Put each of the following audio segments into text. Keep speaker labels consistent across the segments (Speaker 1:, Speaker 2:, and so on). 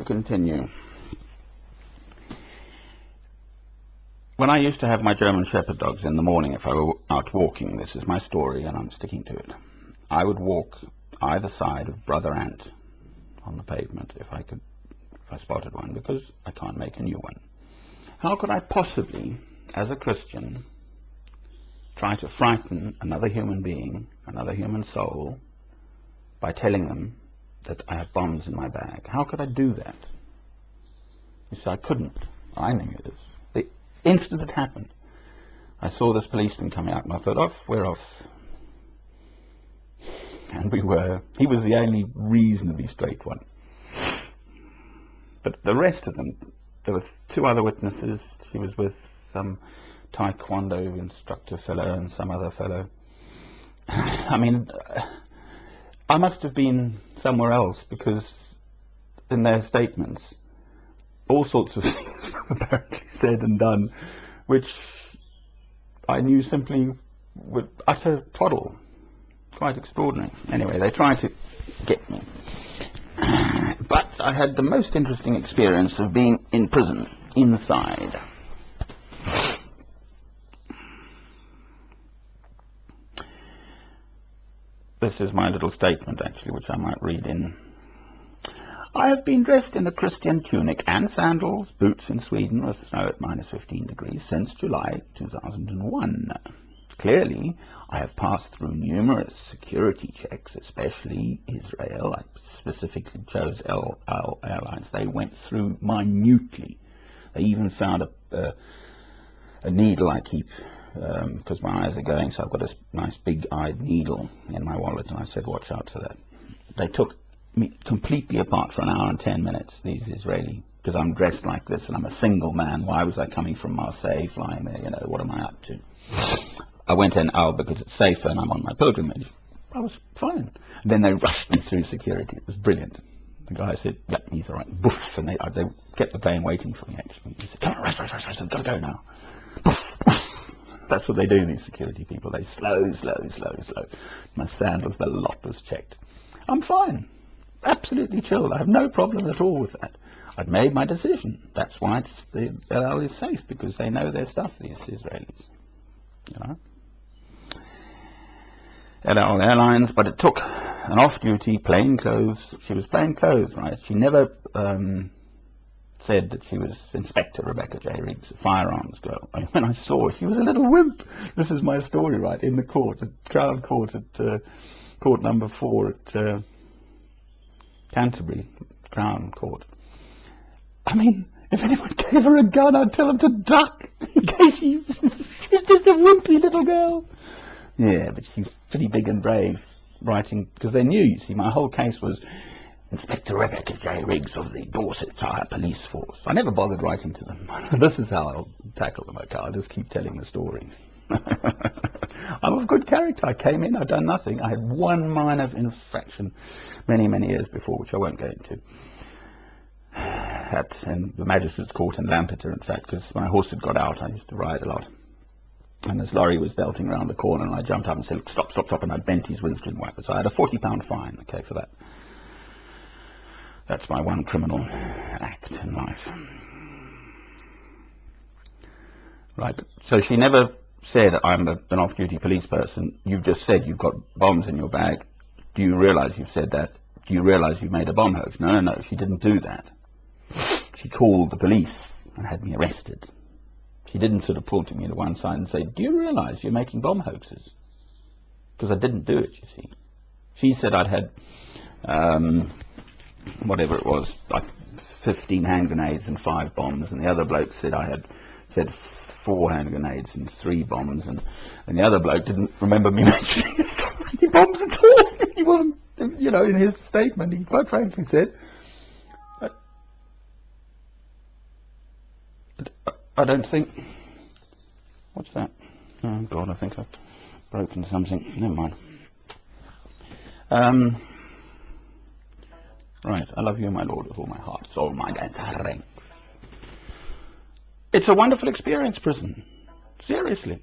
Speaker 1: continue. When I used to have my German Shepherd dogs in the morning, if I were out walking, this is my story and I'm sticking to it, I would walk either side of Brother Ant on the pavement if I spotted one, because I can't make a new one. How could I possibly, as a Christian, try to frighten another human being, another human soul, by telling them that I have bombs in my bag? How could I do that? You see, I couldn't. I knew this. The instant it happened, I saw this policeman coming out and I thought, we're off. And we were. He was the only reasonably straight one. But the rest of them, there were 2 other witnesses. She was with some Taekwondo instructor fellow and some other fellow. I mean, I must have been somewhere else, because in their statements, all sorts of things were apparently said and done, which I knew simply would utter twaddle. Quite extraordinary. Anyway, they tried to get me. But I had the most interesting experience of being in prison, inside. This is my little statement, actually, which I might read in. I have been dressed in a Christian tunic and sandals, boots in Sweden with snow at -15 degrees since July 2001. Clearly, I have passed through numerous security checks, especially Israel. I specifically chose airlines. They went through minutely. They even found a needle I keep, because my eyes are going, so I've got a nice big-eyed needle in my wallet, and I said, watch out for that. They took me completely apart for 1 hour and 10 minutes, these Israeli, because I'm dressed like this, and I'm a single man. Why was I coming from Marseille, flying there? You know, what am I up to? I went in because it's safer and I'm on my pilgrimage. I was fine. And then they rushed me through security. It was brilliant. The guy said, yep, he's all right. Boof, and they kept the plane waiting for me, actually. He said, come on, rush. I've got to go now. Boof, boof. That's what they do, these security people. They slow. My sandals, the lot was checked. I'm fine. Absolutely chilled. I have no problem at all with that. I'd made my decision. That's why the El Al is safe, because they know their stuff, these Israelis. You know? El Al Airlines, but it took an off-duty plain clothes. She was plain clothes, right? She never said that she was Inspector Rebecca J. Riggs, a firearms girl. I mean, when I saw her, she was a little wimp. This is my story, right? In the court, at Crown Court, at Court number 4 at Canterbury, Crown Court. I mean, if anyone gave her a gun, I'd tell them to duck, in case she was just a wimpy little girl. Yeah, but she's pretty big and brave, writing, because they knew, you see, my whole case was Inspector Rebecca J. Riggs of the Dorsetshire Police Force. I never bothered writing to them. This is how I'll tackle them, okay? I'll just keep telling the story. I'm of good character. I came in, I've done nothing. I had one minor infraction many, many years before, which I won't go into. In the Magistrates' Court in Lampeter, in fact, because my horse had got out. I used to ride a lot. And this lorry was belting around the corner, and I jumped up and said, stop, and I bent his windscreen wiper. So I had a £40 fine, okay, for that. That's my one criminal act in life. Right, so she never said, I'm an off-duty police person. You've just said you've got bombs in your bag. Do you realize you've said that? Do you realize you've made a bomb hoax? No, she didn't do that. She called the police and had me arrested. She didn't sort of pull me to one side and say, do you realize you're making bomb hoaxes? Because I didn't do it, you see. She said I'd had, whatever it was, like 15 hand grenades and 5 bombs, and the other bloke said I had said 4 hand grenades and 3 bombs, and the other bloke didn't remember me mentioning any bombs at all. He wasn't, you know, in his statement, he quite frankly said, I don't think, what's that? Oh God, I think I've broken something. Never mind. Right, I love you, my Lord, with all my heart, soul, mind, and strength. It's a wonderful experience, prison. Seriously.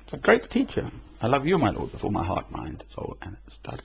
Speaker 1: It's a great teacher. I love you, my Lord, with all my heart, mind, soul, and strength.